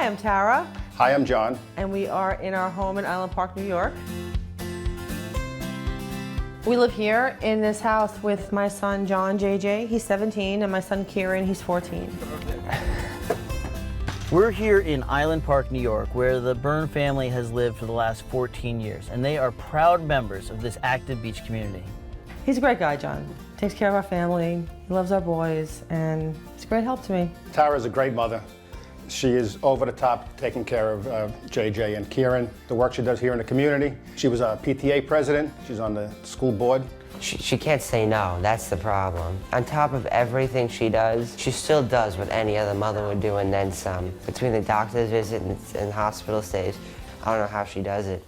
Hi, I'm Tara. Hi, I'm John. And we are in our home in Island Park, New York. We live here in this house with my son, John, JJ. He's 17, and my son, Kieran, he's 14. We're here in Island Park, New York, where the Byrne family has lived for the last 14 years, and they are proud members of this active beach community. He's a great guy, John. Takes care of our family, he loves our boys, and he's a great help to me. Tara's a great mother. She is over the top taking care of JJ and Kieran, the work she does here in the community. She was a PTA president. She's on the school board. She can't say no, that's the problem. On top of everything she does, she still does what any other mother would do and then some. Between the doctor's visit and hospital stays, I don't know how she does it.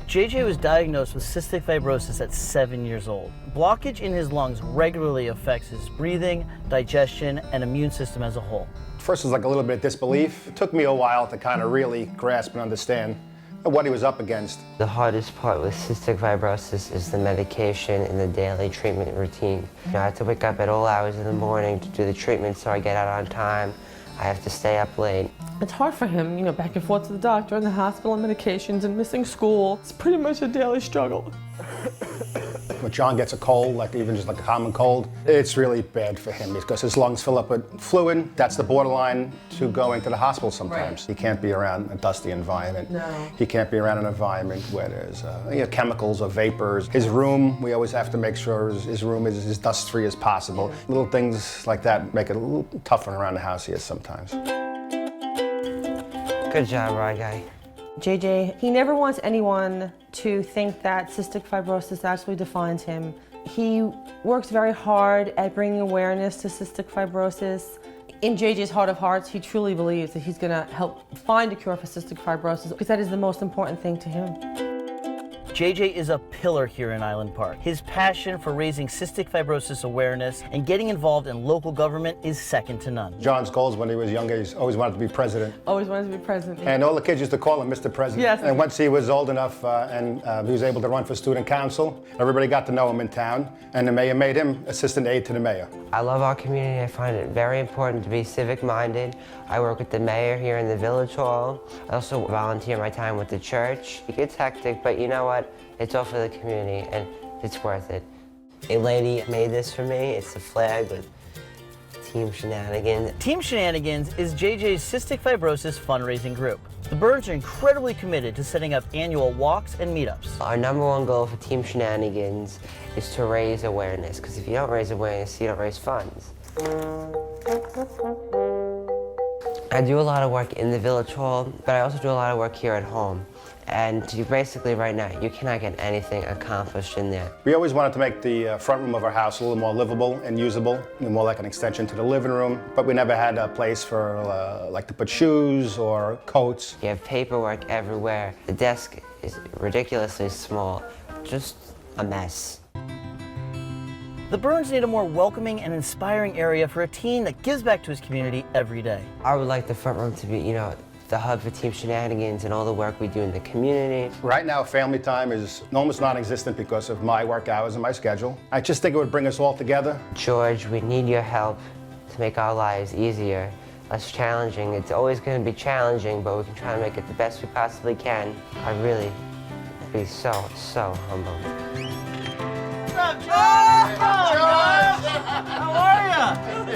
JJ was diagnosed with cystic fibrosis at 7 years old. Blockage in his lungs regularly affects his breathing, digestion, and immune system as a whole. First was like a little bit of disbelief. It took me a while to kind of really grasp and understand what he was up against. The hardest part with cystic fibrosis is the medication and the daily treatment routine. You know, I have to wake up at all hours in the morning to do the treatment so I get out on time. I have to stay up late. It's hard for him, you know, back and forth to the doctor and the hospital and medications and missing school. It's pretty much a daily struggle. When John gets a cold, like even just like a common cold, it's really bad for him because his lungs fill up with fluid. That's the borderline to going to the hospital sometimes. Right. He can't be around a dusty environment. No. He can't be around an environment where there's chemicals or vapors. His room, we always have to make sure his room is as dust-free as possible. Little things like that make it a little tougher around the house here sometimes. Good job, Rod Guy. JJ, he never wants anyone to think that cystic fibrosis actually defines him. He works very hard at bringing awareness to cystic fibrosis. In JJ's heart of hearts, he truly believes that he's going to help find a cure for cystic fibrosis because that is the most important thing to him. JJ is a pillar here in Island Park. His passion for raising cystic fibrosis awareness and getting involved in local government is second to none. John's goals when he was younger, he always wanted to be president. Always wanted to be president. And all the kids used to call him Mr. President. Yes. And once he was old enough and he was able to run for student council, everybody got to know him in town, and the mayor made him assistant aide to the mayor. I love our community. I find it very important to be civic-minded. I work with the mayor here in the Village Hall. I also volunteer my time with the church. It gets hectic, but you know what? It's all for the community, and it's worth it. A lady made this for me. It's a flag with Team Shenanigans. Team Shenanigans is JJ's cystic fibrosis fundraising group. The Byrnes are incredibly committed to setting up annual walks and meetups. Our #1 goal for Team Shenanigans is to raise awareness, because if you don't raise awareness, you don't raise funds. I do a lot of work in the Village Hall, but I also do a lot of work here at home. And basically right now, you cannot get anything accomplished in there. We always wanted to make the front room of our house a little more livable and usable, more like an extension to the living room, but we never had a place for like to put shoes or coats. You have paperwork everywhere. The desk is ridiculously small, just a mess. The Byrnes need a more welcoming and inspiring area for a teen that gives back to his community every day. I would like the front room to be, you know, the hub for Team Shenanigans and all the work we do in the community. Right now, family time is almost non-existent because of my work hours and my schedule. I just think it would bring us all together. George, we need your help to make our lives easier, less challenging. It's always going to be challenging, but we can try to make it the best we possibly can. I really be so humbled. What's up, George? How are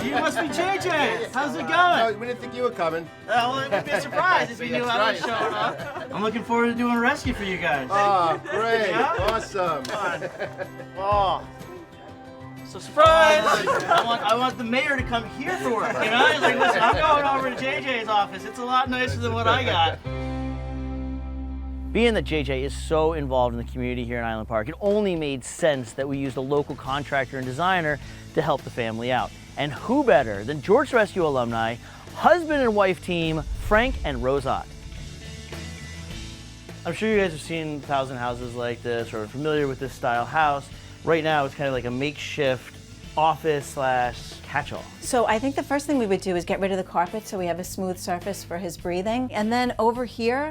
you? You must be JJ. How's it going? We didn't think you were coming. Well, it would be a surprise if you knew I was showing up. I'm looking forward to doing a rescue for you guys. Oh, great. Yeah? Awesome. Oh. So surprise! I want the mayor to come here for work, you know? He's like, listen, I'm going over to JJ's office. It's a lot nicer than what I got. Being that JJ is so involved in the community here in Island Park, it only made sense that we used a local contractor and designer to help the family out. And who better than George Rescue alumni, husband and wife team, Frank and Rose Ott. I'm sure you guys have seen 1,000 houses like this or are familiar with this style house. Right now, it's kind of like a makeshift office / catch-all. So I think the first thing we would do is get rid of the carpet so we have a smooth surface for his breathing. And then over here,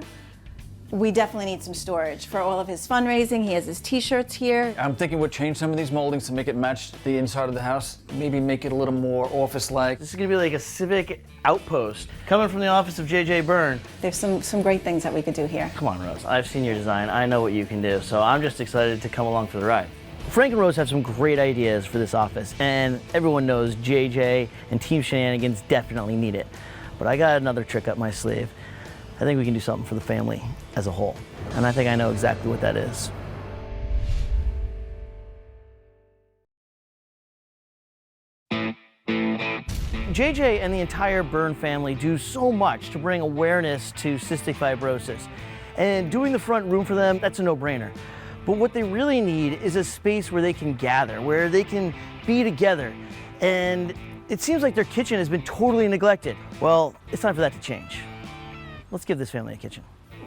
We definitely need some storage for all of his fundraising. He has his t-shirts here. I'm thinking we'll change some of these moldings to make it match the inside of the house. Maybe make it a little more office-like. This is gonna be like a civic outpost coming from the office of J.J. Byrne. There's some great things that we could do here. Come on, Rose. I've seen your design. I know what you can do. So I'm just excited to come along for the ride. Frank and Rose have some great ideas for this office, and everyone knows JJ and Team Shenanigans definitely need it. But I got another trick up my sleeve. I think we can do something for the family as a whole. And I think I know exactly what that is. JJ and the entire Byrne family do so much to bring awareness to cystic fibrosis. And doing the front room for them, that's a no-brainer. But what they really need is a space where they can gather, where they can be together. And it seems like their kitchen has been totally neglected. Well, it's time for that to change. Let's give this family a kitchen.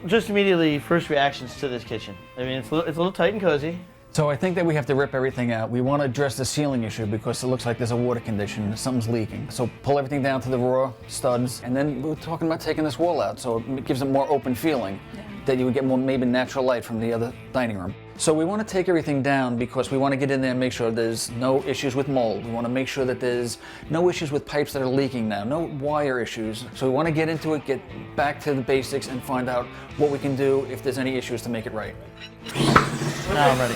Just immediately, first reactions to this kitchen. I mean, it's a little tight and cozy. So I think that we have to rip everything out. We want to address the ceiling issue because it looks like there's a water condition, something's leaking. So pull everything down to the raw studs, and then we're talking about taking this wall out so it gives it more open feeling, that you would get more maybe natural light from the other dining room. So we want to take everything down because we want to get in there and make sure there's no issues with mold. We want to make sure that there's no issues with pipes that are leaking now, no wire issues. So we want to get into it, get back to the basics, and find out what we can do if there's any issues to make it right. Now I'm ready.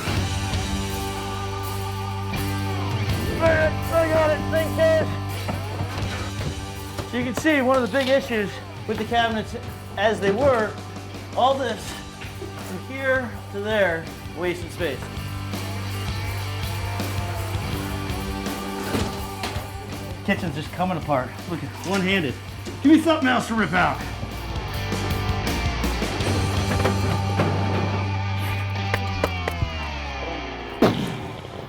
I got it, thank you. So you can see one of the big issues with the cabinets as they were, all this from here to there, wasted space. Kitchen's just coming apart. Look at one-handed. Give me something else to rip out.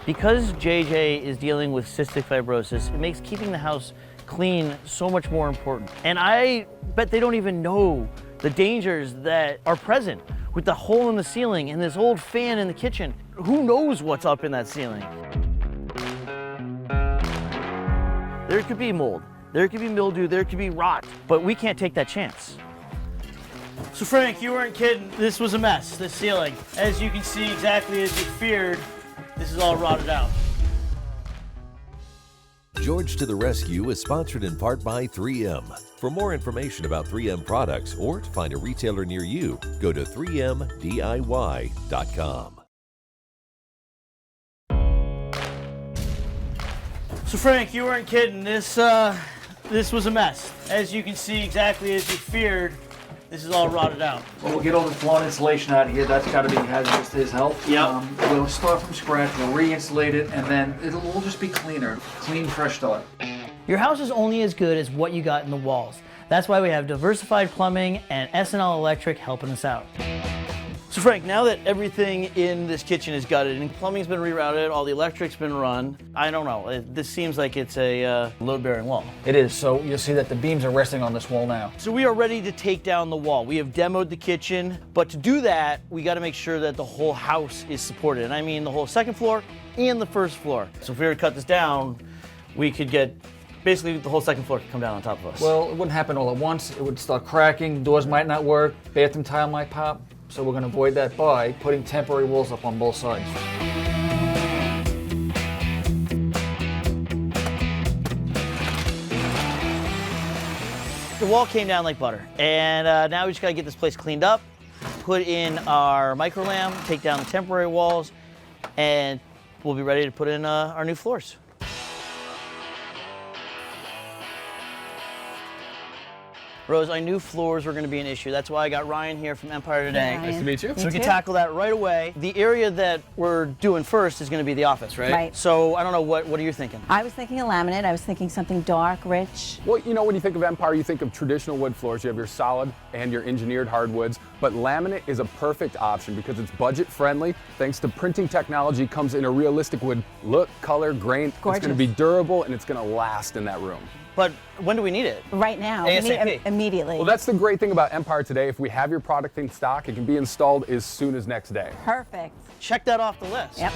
Because JJ is dealing with cystic fibrosis, it makes keeping the house clean so much more important. And I bet they don't even know the dangers that are present with the hole in the ceiling and this old fan in the kitchen. Who knows what's up in that ceiling? There could be mold, there could be mildew, there could be rot, but we can't take that chance. So Frank, you weren't kidding. This was a mess, this ceiling. As you can see, exactly as you feared, this is all rotted out. George to the Rescue is sponsored in part by 3M. For more information about 3M products or to find a retailer near you, go to 3mdiy.com. So Frank, you weren't kidding. This was a mess. As you can see, exactly as you feared, this is all rotted out. Well, we'll get all the flawed insulation out of here. That's got to be hazardous to his health. Yep. We'll start from scratch. We'll re-insulate it, and then it'll all just be cleaner. Clean, fresh start. Your house is only as good as what you got in the walls. That's why we have Diversified Plumbing and S&L Electric helping us out. So Frank, now that everything in this kitchen is gutted and plumbing's been rerouted, all the electric's been run, I don't know, this seems like it's a load-bearing wall. It is, so you'll see that the beams are resting on this wall now. So we are ready to take down the wall. We have demoed the kitchen, but to do that, we gotta make sure that the whole house is supported. And I mean the whole second floor and the first floor. So if we were to cut this down, we could get, basically the whole second floor could come down on top of us. Well, it wouldn't happen all at once. It would start cracking, doors might not work, bathroom tile might pop. So we're going to avoid that by putting temporary walls up on both sides. The wall came down like butter, and now we just got to get this place cleaned up, put in our microlam, take down the temporary walls, and we'll be ready to put in our new floors. Rose, I knew floors were going to be an issue. That's why I got Ryan here from Empire today. Nice to meet you. So we can tackle that right away. The area that we're doing first is going to be the office, right? Right. So I don't know, what are you thinking? I was thinking a laminate. I was thinking something dark, rich. Well, you know, when you think of Empire, you think of traditional wood floors. You have your solid and your engineered hardwoods, but laminate is a perfect option because it's budget friendly. Thanks to printing technology, comes in a realistic wood look, color, grain. Gorgeous. It's going to be durable and it's going to last in that room. But when do we need it? Right now. We need ASAP. immediately. Well, that's the great thing about Empire today. If we have your product in stock, it can be installed as soon as next day. Perfect. Check that off the list. Yep.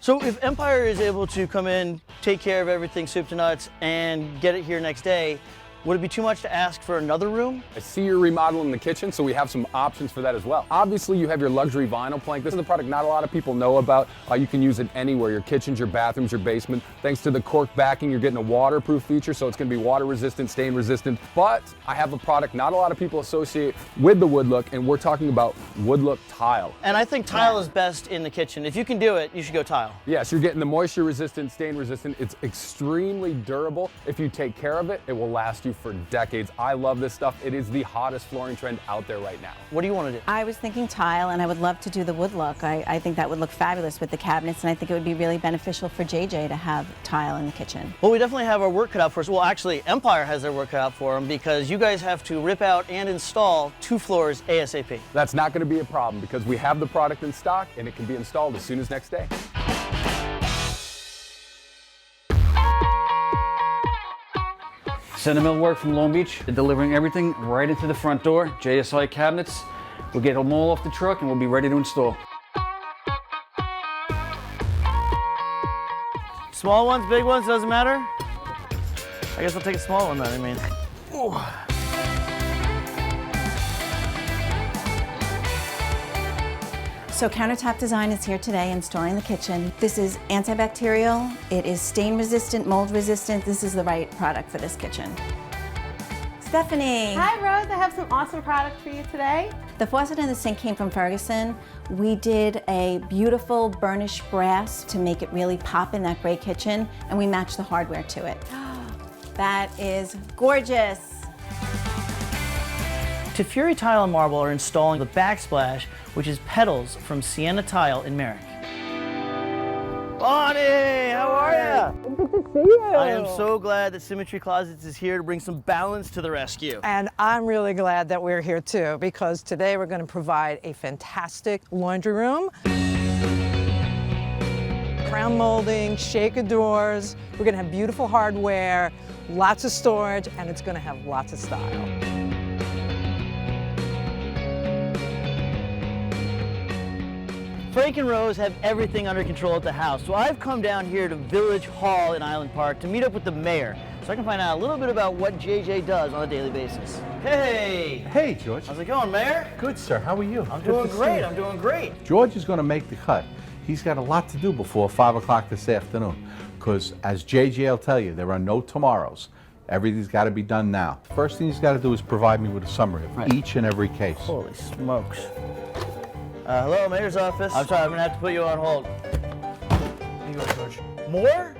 So if Empire is able to come in, take care of everything soup to nuts, and get it here next day, Would it be too much to ask for another room? I see you're remodeling the kitchen, so we have some options for that as well. Obviously, you have your luxury vinyl plank. This is a product not a lot of people know about. You can use it anywhere, your kitchens, your bathrooms, your basement. Thanks to the cork backing, you're getting a waterproof feature, so it's gonna be water resistant, stain resistant. But I have a product not a lot of people associate with the wood look, and we're talking about wood look tile. And I think tile is best in the kitchen. If you can do it, you should go tile. Yes, you're getting the moisture resistant, stain resistant. It's extremely durable. If you take care of it, it will last you for decades. I love this stuff. It is the hottest flooring trend out there right now. What do you want to do? I was thinking tile, and I would love to do the wood look. I think that would look fabulous with the cabinets, and I think it would be really beneficial for JJ to have tile in the kitchen. Well, we definitely have our work cut out for us. Well, actually, Empire has their work cut out for them because you guys have to rip out and install 2 floors ASAP. That's not going to be a problem because we have the product in stock and it can be installed as soon as next day. Centermill work from Long Beach. They're delivering everything right into the front door. JSI cabinets. We'll get them all off the truck and we'll be ready to install. Small ones, big ones, doesn't matter? I guess I'll take a small one then, I mean. Ooh. So Countertop Design is here today installing the kitchen. This is antibacterial, it is stain resistant, mold resistant. This is the right product for this kitchen. Stephanie. Hi Rose, I have some awesome products for you today. The faucet and the sink came from Ferguson. We did a beautiful burnished brass to make it really pop in that gray kitchen, and we matched the hardware to it. That is gorgeous. Tefuri Tile and Marble are installing the backsplash, which is petals from Sienna Tile in Merrick. Bonnie, how are you? Good to see you. I am so glad that Symmetry Closets is here to bring some balance to the rescue. And I'm really glad that we're here too, because today we're going to provide a fantastic laundry room. Crown molding, shaker doors. We're going to have beautiful hardware, lots of storage, and it's going to have lots of style. Frank and Rose have everything under control at the house, so I've come down here to Village Hall in Island Park to meet up with the mayor so I can find out a little bit about what JJ does on a daily basis. Hey! Hey, George. How's it going, Mayor? Good, sir. How are you? I'm doing great. I'm doing great. George is going to make the cut. He's got a lot to do before 5 o'clock this afternoon, because as JJ will tell you, there are no tomorrows. Everything's got to be done now. First thing he's got to do is provide me with a summary of each and every case. Holy smokes. Hello, Mayor's office. I'm sorry, I'm gonna have to put you on hold. Here you go, George. More?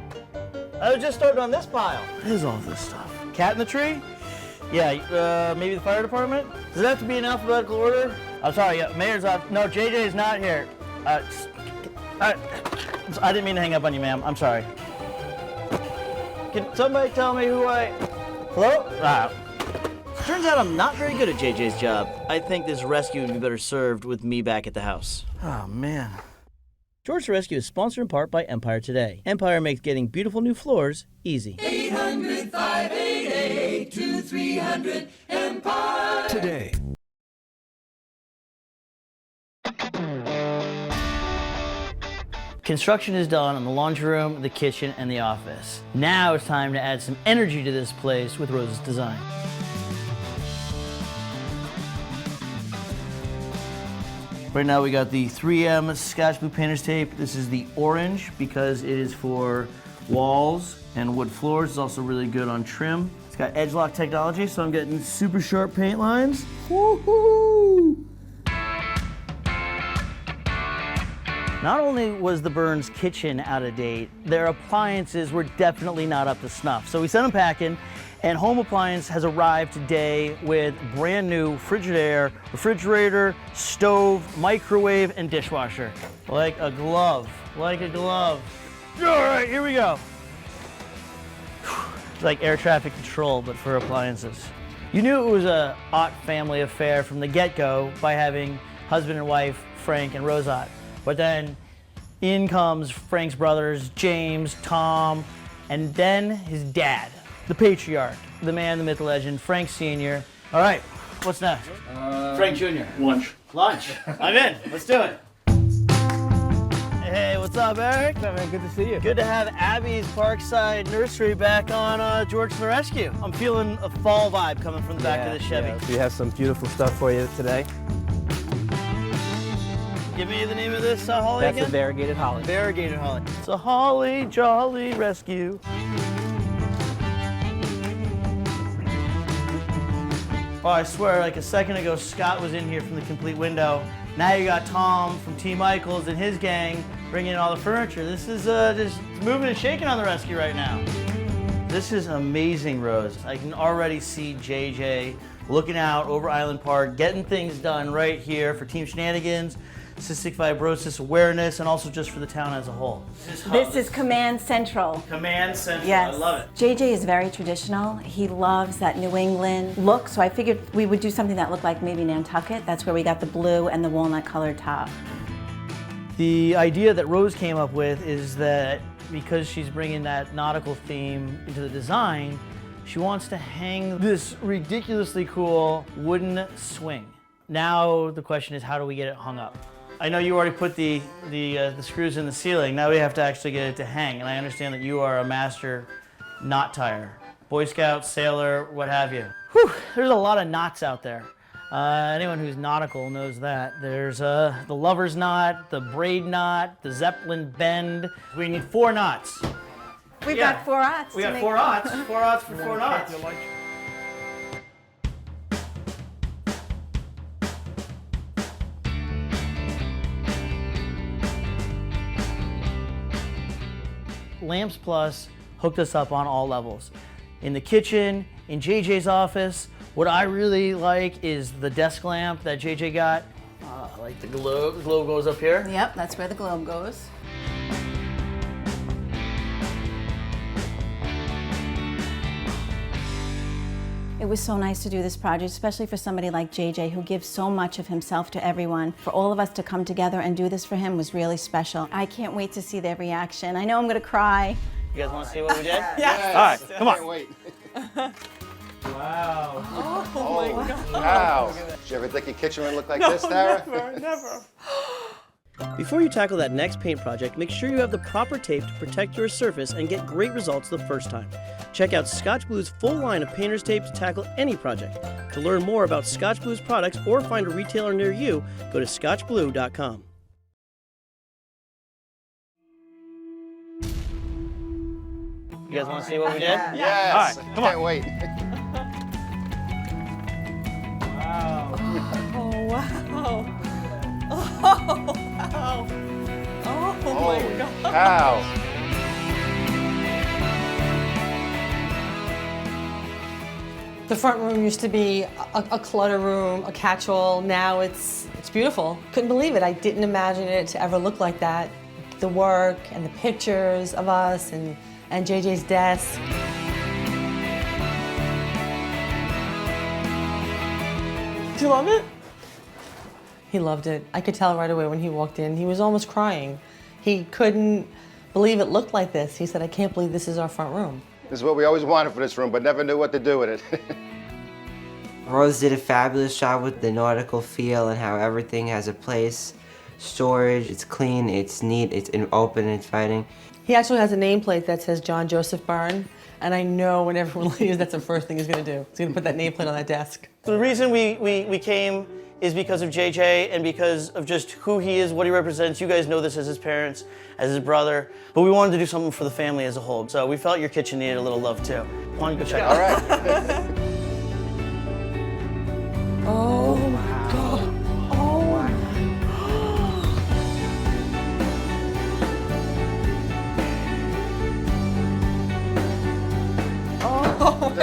I was just starting on this pile. What is all this stuff? Cat in the tree? Yeah, maybe the fire department? Does it have to be in alphabetical order? I'm sorry, yeah, Mayor's office. No, JJ is not here. I didn't mean to hang up on you, ma'am. I'm sorry. Can somebody tell me who I... Hello? Turns out I'm not very good at JJ's job. I think this rescue would be better served with me back at the house. Oh, man. George's Rescue is sponsored in part by Empire Today. Empire makes getting beautiful new floors easy. 800-588-2300 Empire Today. Construction is done on the laundry room, the kitchen, and the office. Now it's time to add some energy to this place with Rose's design. Right now we got the 3M Scotch Blue Painter's Tape. This is the orange because it is for walls and wood floors. It's also really good on trim. It's got edge lock technology, so I'm getting super sharp paint lines. Woohoo! Not only was the Burns kitchen out of date, their appliances were definitely not up to snuff. So we sent them packing, and Home Appliance has arrived today with brand new Frigidaire, refrigerator, stove, microwave, and dishwasher. Like a glove, like a glove. All right, here we go. It's like air traffic control, but for appliances. You knew it was a Ott family affair from the get-go by having husband and wife, Frank and Rose Ott. But then in comes Frank's brothers, James, Tom, and then his dad, the patriarch, the man, the myth, the legend, Frank Sr. All right, what's next? Frank Jr. Lunch. Lunch. I'm in. Let's do it. Hey, what's up, Eric? What's up, man? Good to see you. Good to have Abby's Parkside Nursery back on George to the Rescue. I'm feeling a fall vibe coming from the back of the Chevy. Yeah. We have some beautiful stuff for you today. Give me the name of this holly That's again? a variegated holly. Variegated holly. It's a holly jolly rescue. Oh, I swear, like a second ago, Scott was in here from the Complete Window. Now you got Tom from T. Michaels and his gang bringing in all the furniture. This is just moving and shaking on the rescue right now. This is amazing, Rose. I can already see JJ looking out over Island Park, getting things done right here for Team Shenanigans, Cystic Fibrosis awareness, and also just for the town as a whole. This is Command Central. Command Central, Yes. I love it. JJ is very traditional. He loves that New England look, so I figured we would do something that looked like maybe Nantucket. That's where we got the blue and the walnut colored top. The idea that Rose came up with is that because she's bringing that nautical theme into the design, she wants to hang this ridiculously cool wooden swing. Now the question is, how do we get it hung up? I know you already put the screws in the ceiling. Now we have to actually get it to hang. And I understand that you are a master knot tire. Boy Scout, sailor, what have you. Whew, there's a lot of knots out there. Anyone who's nautical knows that. There's the lover's knot, the braid knot, the Zeppelin bend. We need 4 knots. We've got 4 knots. We got 4 knots. 4 knots for 4 knots. Lamps Plus hooked us up on all levels. In the kitchen, in JJ's office. What I really like is the desk lamp that JJ got. I like the globe. The globe goes up here. Yep, that's where the globe goes. It was so nice to do this project, especially for somebody like JJ who gives so much of himself to everyone. For all of us to come together and do this for him was really special. I can't wait to see their reaction. I know I'm gonna cry. You guys want to see what we did? Yes. All right, come on. Wait. Wow. Oh my God. Wow. Did you ever think your kitchen would look like this, Tara? Never. Before you tackle that next paint project, make sure you have the proper tape to protect your surface and get great results the first time. Check out Scotch Blue's full line of painter's tape to tackle any project. To learn more about Scotch Blue's products or find a retailer near you, go to scotchblue.com. You guys want to see what we did? Yes. All right, come on. Can't wait. Wow. Oh, wow. Oh, wow. Oh, my God. Wow. The front room used to be a clutter room, a catch-all. Now it's beautiful. Couldn't believe it. I didn't imagine it to ever look like that. The work and the pictures of us and JJ's desk. Do you love it? He loved it. I could tell right away when he walked in. He was almost crying. He couldn't believe it looked like this. He said, I can't believe this is our front room. This is what we always wanted for this room, but never knew what to do with it. Rose did a fabulous job with the nautical feel and how everything has a place. Storage, it's clean, it's neat, it's open, it's inviting. He actually has a nameplate that says John Joseph Byrne, and I know when everyone leaves, that's the first thing he's gonna do. He's gonna put that nameplate on that desk. The reason we came is because of JJ and because of just who he is, what he represents. You guys know this as his parents, as his brother, but we wanted to do something for the family as a whole. So we felt your kitchen needed a little love too. Why don't you go check it out? All right. Oh my God. Oh my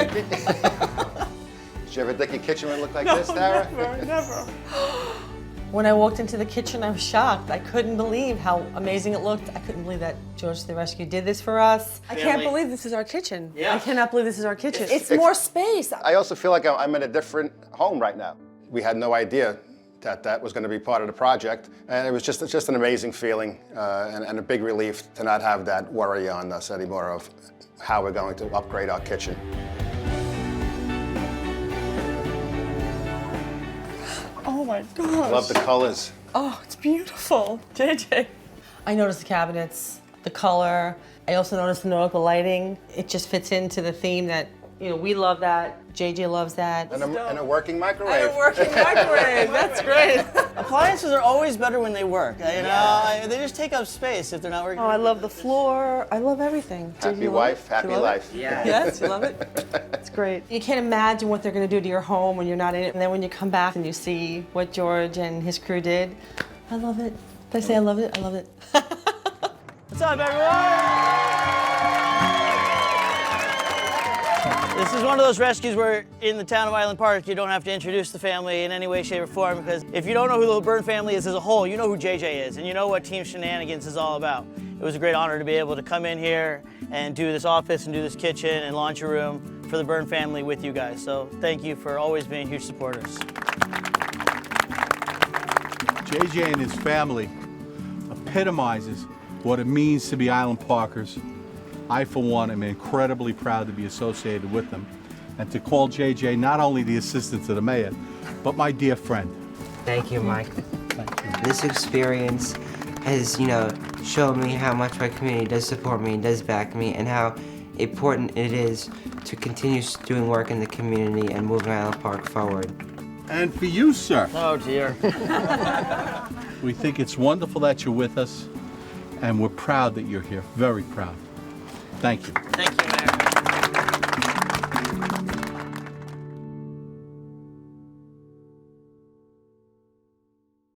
God. Did you ever think your kitchen would look like this, Tara? Never. When I walked into the kitchen, I was shocked. I couldn't believe how amazing it looked. I couldn't believe that George the Rescue did this for us. I can't believe this is our kitchen. Yeah. I cannot believe this is our kitchen. It's It's- more space. I also feel like I'm in a different home right now. We had no idea that was going to be part of the project, and it was just an amazing feeling and a big relief to not have that worry on us anymore of how we're going to upgrade our kitchen. Oh my gosh. I love the colors. Oh, it's beautiful. JJ. I noticed the cabinets, the color. I also noticed the nautical lighting. It just fits into the theme that, you know, we love that. JJ loves that. And a working microwave. And a working microwave. That's great. Appliances are always better when they work. You know, they just take up space if they're not working. Oh, I love the floor. I love everything. Happy wife, happy life. Yeah. Yes, you love it? It's great. You can't imagine what they're going to do to your home when you're not in it. And then when you come back and you see what George and his crew did, I love it. Did I say I love it? I love it. What's up, everyone? This is one of those rescues where in the town of Island Park, you don't have to introduce the family in any way, shape, or form, because if you don't know who the Byrne family is as a whole, you know who JJ is, and you know what Team Shenanigans is all about. It was a great honor to be able to come in here and do this office and do this kitchen and launch a room for the Byrne family with you guys. So thank you for always being huge supporters. JJ and his family epitomizes what it means to be Island Parkers. I, for one, am incredibly proud to be associated with them and to call JJ not only the assistant to the mayor, but my dear friend. Thank you, Mike. This experience has, shown me how much my community does support me and does back me, and how important it is to continue doing work in the community and moving Island Park forward. And for you, sir. Oh, dear. We think it's wonderful that you're with us, and we're proud that you're here, very proud. Thank you. Thank you, Mayor.